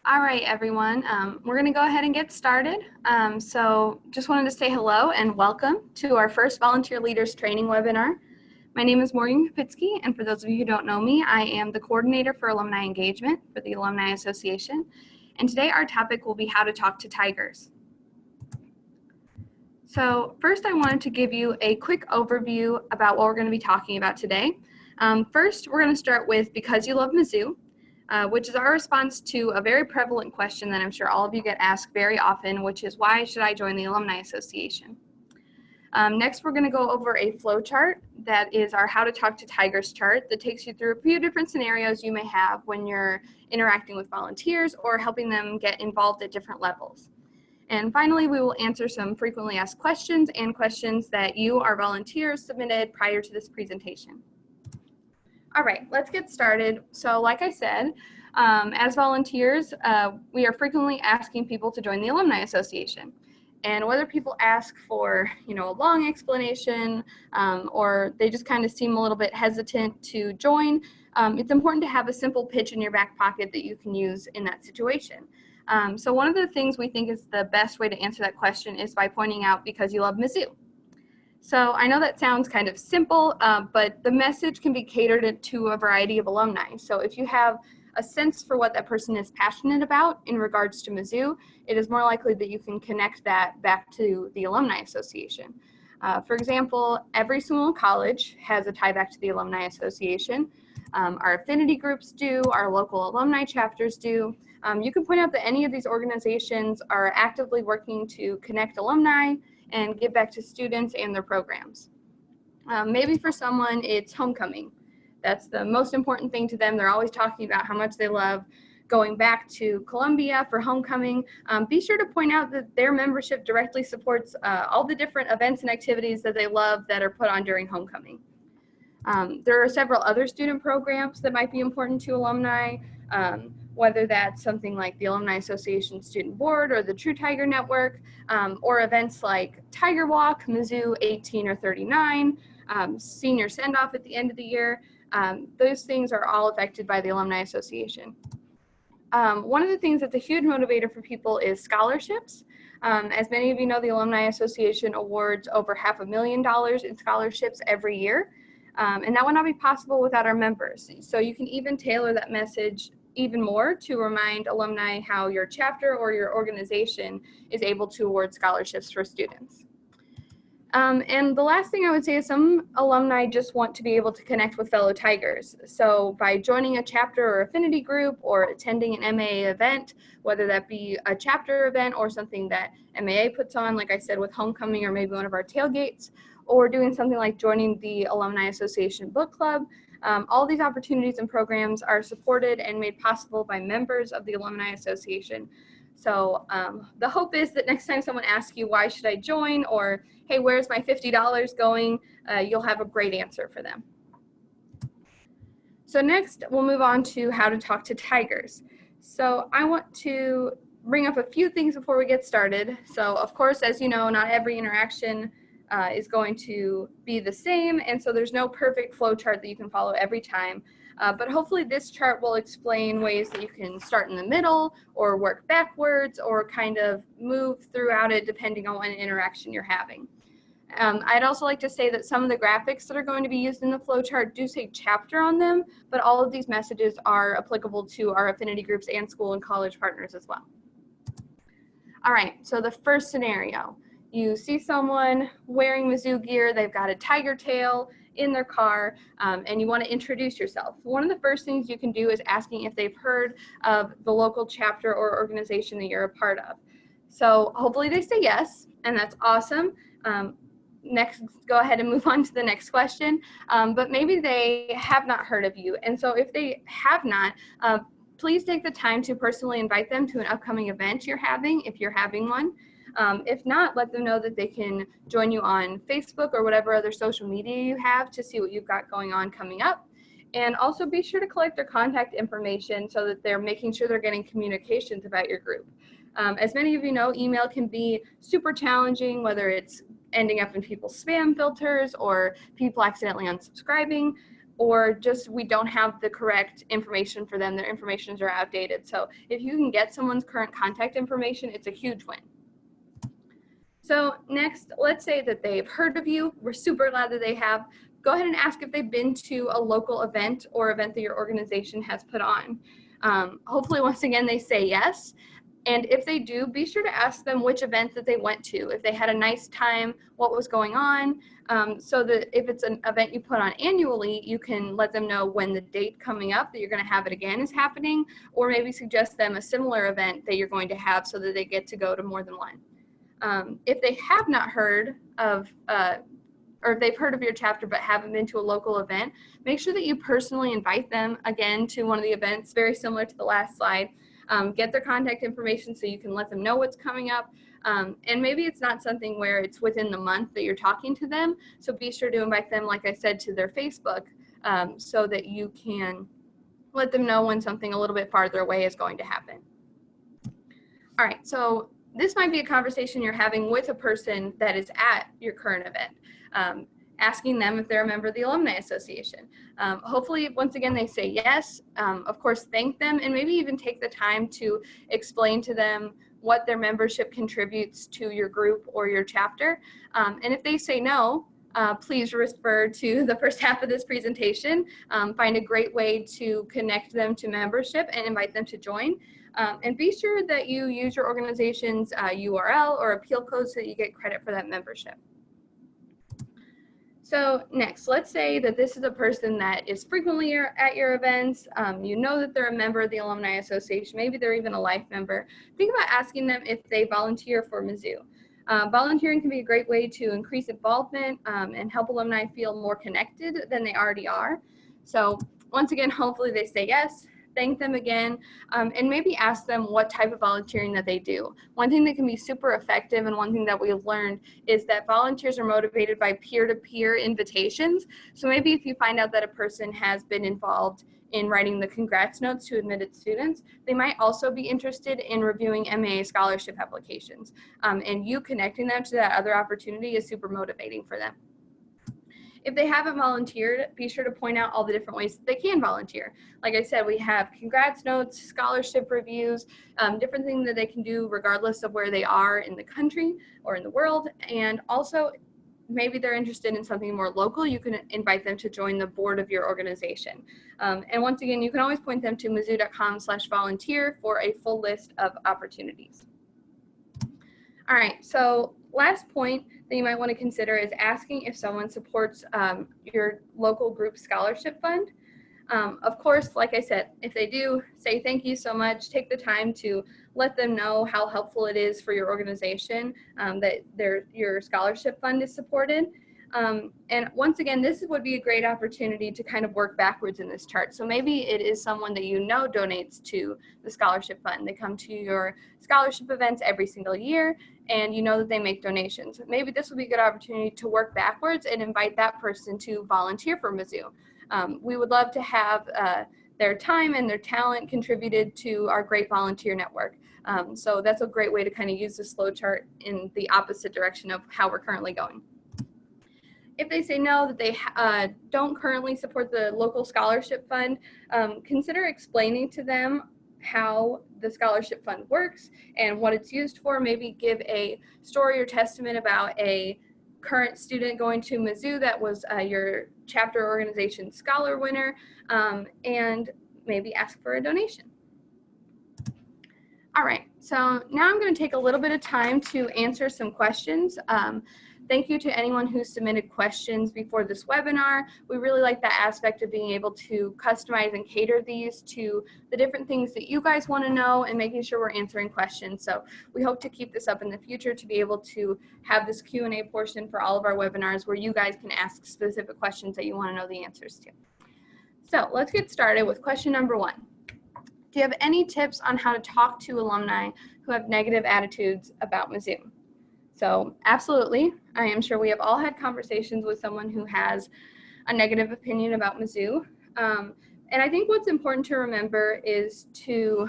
All right, everyone. We're going to go ahead and get started. So just wanted to say hello and welcome to our first Volunteer Leaders Training webinar. My name is Morgan Kapitsky, and for those of you who don't know me, I am the coordinator for alumni engagement for the Alumni Association. And today our topic will be how to talk to tigers. So first I wanted to give you a quick overview about what we're going to be talking about today. First, we're going to start with Because You Love Mizzou, which is our response to a very prevalent question that I'm sure all of you get asked very often, which is why should I join the Alumni Association? Next, we're going to go over a flow chart that is our How to Talk to Tigers chart that takes you through a few different scenarios you may have when you're interacting with volunteers or helping them get involved at different levels. And finally, we will answer some frequently asked questions and questions that you, our volunteers, submitted prior to this presentation. All right, let's get started. So like I said, as volunteers, we are frequently asking people to join the Alumni Association. And whether people ask for, a long explanation or they just kind of seem a little bit hesitant to join, it's important to have a simple pitch in your back pocket that you can use in that situation. So one of the things we think is the best way to answer that question is by pointing out because you love Mizzou. So I know that sounds kind of simple, but the message can be catered to a variety of alumni. So if you have a sense for what that person is passionate about in regards to Mizzou, it is more likely that you can connect that back to the Alumni Association. For example, every single college has a tie back to the Alumni Association. Our affinity groups do, our local alumni chapters do. You can point out that any of these organizations are actively working to connect alumni and give back to students and their programs. Maybe for someone, it's homecoming. That's the most important thing to them. They're always talking about how much they love going back to Columbia for homecoming. Be sure to point out that their membership directly supports all the different events and activities that they love that are put on during homecoming. There are several other student programs that might be important to alumni, whether that's something like the Alumni Association Student Board or the True Tiger Network, or events like Tiger Walk, Mizzou 18 or 39, senior send-off at the end of the year. Those things are all affected by the Alumni Association. One of the things that's a huge motivator for people is scholarships. As many of you know, the Alumni Association awards over $500,000 in scholarships every year. And that would not be possible without our members. So you can even tailor that message even more to remind alumni how your chapter or your organization is able to award scholarships for students. And the last thing I would say is some alumni just want to be able to connect with fellow Tigers. So by joining a chapter or affinity group or attending an MAA event, whether that be a chapter event or something that MAA puts on, like I said, with homecoming or maybe one of our tailgates, or doing something like joining the Alumni Association Book Club, all these opportunities and programs are supported and made possible by members of the Alumni Association. So the hope is that next time someone asks you, why should I join? Or, hey, where's my $50 going? You'll have a great answer for them. So next, we'll move on to how to talk to tigers. So I want to bring up a few things before we get started. So of course, as you know, not every interaction is going to be the same, and so there's no perfect flow chart that you can follow every time. But hopefully this chart will explain ways that you can start in the middle or work backwards or kind of move throughout it depending on what interaction you're having. I'd also like to say that some of the graphics that are going to be used in the flow chart do say chapter on them, but all of these messages are applicable to our affinity groups and school and college partners as well. All right, so the first scenario. You see someone wearing Mizzou gear, they've got a tiger tail in their car, and you want to introduce yourself. One of the first things you can do is asking if they've heard of the local chapter or organization that you're a part of. So hopefully they say yes, and that's awesome. Next, go ahead and move on to the next question, but maybe they have not heard of you. And so if they have not, please take the time to personally invite them to an upcoming event you're having, if you're having one. If not, let them know that they can join you on Facebook or whatever other social media you have to see what you've got going on coming up. And also be sure to collect their contact information so that they're making sure they're getting communications about your group. As many of you know, email can be super challenging, whether it's ending up in people's spam filters or people accidentally unsubscribing. or just we don't have the correct information for them. Their informations are outdated. So if you can get someone's current contact information, it's a huge win. So next, let's say that they've heard of you. We're super glad that they have. Go ahead and ask if they've been to a local event or event that your organization has put on. Hopefully, once again, they say yes. And if they do, be sure to ask them which event that they went to, if they had a nice time, what was going on, so that if it's an event you put on annually, you can let them know when the date coming up that you're going to have it again is happening, or maybe suggest them a similar event that you're going to have so that they get to go to more than one. If they have not heard of, or if they've heard of your chapter but haven't been to a local event, make sure that you personally invite them again to one of the events, very similar to the last slide. Get their contact information so you can let them know what's coming up. And maybe it's not something where it's within the month that you're talking to them. So be sure to invite them, like I said, to their Facebook so that you can let them know when something a little bit farther away is going to happen. All right, so this might be a conversation you're having with a person that is at your current event. Asking them if they're a member of the Alumni Association. Hopefully, once again, they say yes. Of course, thank them and maybe even take the time to explain to them what their membership contributes to your group or your chapter. And if they say no, please refer to the first half of this presentation. Find a great way to connect them to membership and invite them to join. And be sure that you use your organization's URL or appeal code so that you get credit for that membership. So next, let's say that this is a person that is frequently at your events. You know that they're a member of the Alumni Association. Maybe they're even a life member. Think about asking them if they volunteer for Mizzou. Volunteering can be a great way to increase involvement and help alumni feel more connected than they already are. So once again, hopefully they say yes. Thank them again, and maybe ask them what type of volunteering that they do. One thing that can be super effective and one thing that we've learned is that volunteers are motivated by peer-to-peer invitations. So maybe if you find out that a person has been involved in writing the congrats notes to admitted students, they might also be interested in reviewing MAA scholarship applications. And you connecting them to that other opportunity is super motivating for them. If they haven't volunteered, be sure to point out all the different ways that they can volunteer. Like I said, we have congrats notes, scholarship reviews, different things that they can do regardless of where they are in the country or in the world. And also, maybe they're interested in something more local, you can invite them to join the board of your organization. And once again, you can always point them to mizzou.com/volunteer for a full list of opportunities. All right, so last point that you might want to consider is asking if someone supports your local group scholarship fund. Of course, like I said, if they do, say thank you so much. Take the time to let them know how helpful it is for your organization that your scholarship fund is supported. And once again, this would be a great opportunity to kind of work backwards in this chart. So maybe it is someone that you know donates to the scholarship fund. They come to your scholarship events every single year, and you know that they make donations. Maybe this would be a good opportunity to work backwards and invite that person to volunteer for Mizzou. We would love to have their time and their talent contributed to our great volunteer network. So that's a great way to kind of use this flow chart in the opposite direction of how we're currently going. If they say no, that they don't currently support the local scholarship fund, consider explaining to them how the scholarship fund works and what it's used for. Maybe give a story or testament about a current student going to Mizzou that was your chapter organization scholar winner, and maybe ask for a donation. All right, so now I'm going to take a little bit of time to answer some questions. Thank you to anyone who submitted questions before this webinar. We really like that aspect of being able to customize and cater these to the different things that you guys want to know and making sure we're answering questions. So we hope to keep this up in the future to be able to have this Q&A portion for all of our webinars where you guys can ask specific questions that you want to know the answers to. So let's get started with question number 1. Do you have any tips on how to talk to alumni who have negative attitudes about Mizzou? So absolutely, I am sure we have all had conversations with someone who has a negative opinion about Mizzou. And I think what's important to remember is to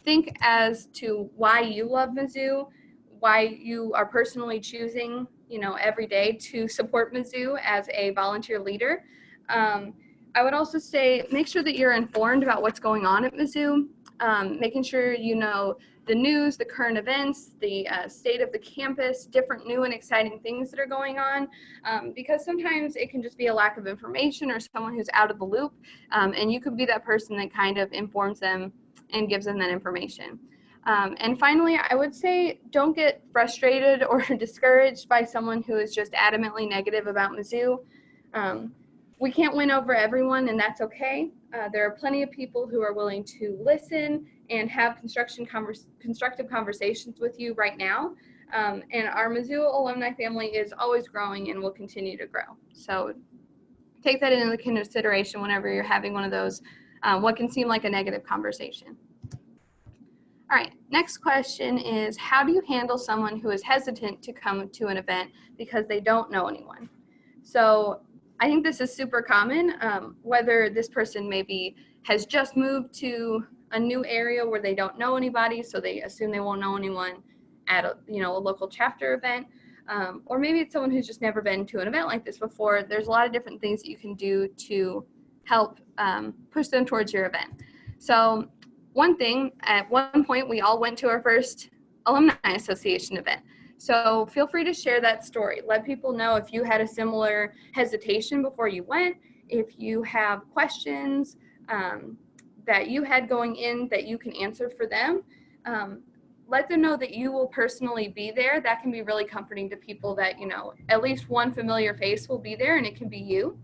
think as to why you love Mizzou, why you are personally choosing, every day to support Mizzou as a volunteer leader. I would also say make sure that you're informed about what's going on at Mizzou, making sure you know the news, the current events, the state of the campus, different new and exciting things that are going on, because sometimes it can just be a lack of information or someone who's out of the loop, and you could be that person that kind of informs them and gives them that information. And finally, I would say don't get frustrated or discouraged by someone who is just adamantly negative about Mizzou. We can't win over everyone, and that's okay. There are plenty of people who are willing to listen and have constructive conversations with you right now. And our Mizzou alumni family is always growing and will continue to grow. So take that into consideration whenever you're having one of those, what can seem like a negative conversation. All right, next question is, how do you handle someone who is hesitant to come to an event because they don't know anyone? So I think this is super common, whether this person maybe has just moved to a new area where they don't know anybody, so they assume they won't know anyone at a local chapter event, or maybe it's someone who's just never been to an event like this before. There's a lot of different things that you can do to help push them towards your event. So one thing, at one point, we all went to our first Alumni Association event. So feel free to share that story. Let people know if you had a similar hesitation before you went, if you have questions that you had going in that you can answer for them. Let them know that you will personally be there. That can be really comforting to people that, at least one familiar face will be there, and it can be you.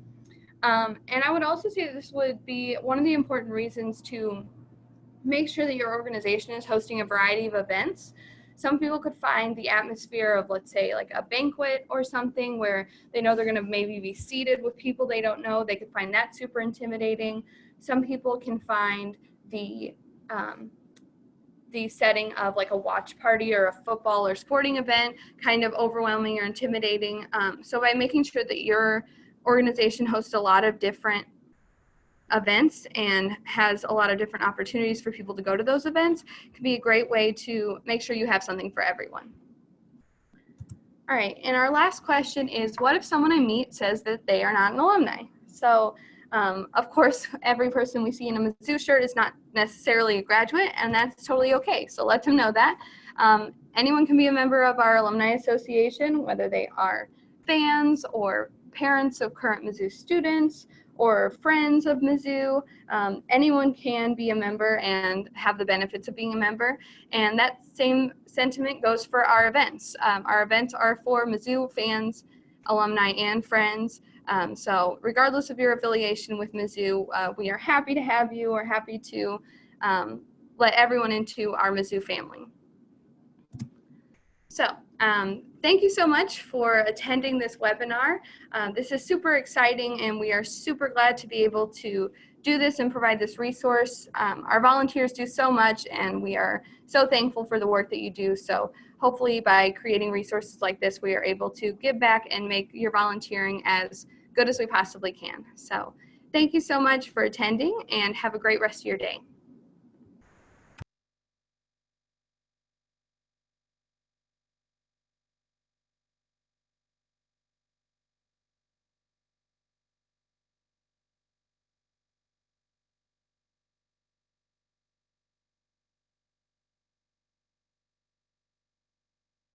And I would also say that this would be one of the important reasons to make sure that your organization is hosting a variety of events. Some people could find the atmosphere of, let's say, like a banquet or something where they know they're going to maybe be seated with people they don't know. They could find that super intimidating. Some people can find the setting of like a watch party or a football or sporting event kind of overwhelming or intimidating. So by making sure that your organization hosts a lot of different events and has a lot of different opportunities for people to go to those events, can be a great way to make sure you have something for everyone. All right, and our last question is, what if someone I meet says that they are not an alumni? So of course, every person we see in a Mizzou shirt is not necessarily a graduate, and that's totally okay. So let them know that. Anyone can be a member of our Alumni Association, whether they are fans or parents of current Mizzou students or friends of Mizzou. Anyone can be a member and have the benefits of being a member. And that same sentiment goes for our events. Our events are for Mizzou fans, alumni, and friends. So regardless of your affiliation with Mizzou, we are happy to have you. We're happy to let everyone into our Mizzou family. So thank you so much for attending this webinar. This is super exciting, and we are super glad to be able to do this and provide this resource. Our volunteers do so much, and we are so thankful for the work that you do. So hopefully by creating resources like this, we are able to give back and make your volunteering as good as we possibly can. So thank you so much for attending, and have a great rest of your day.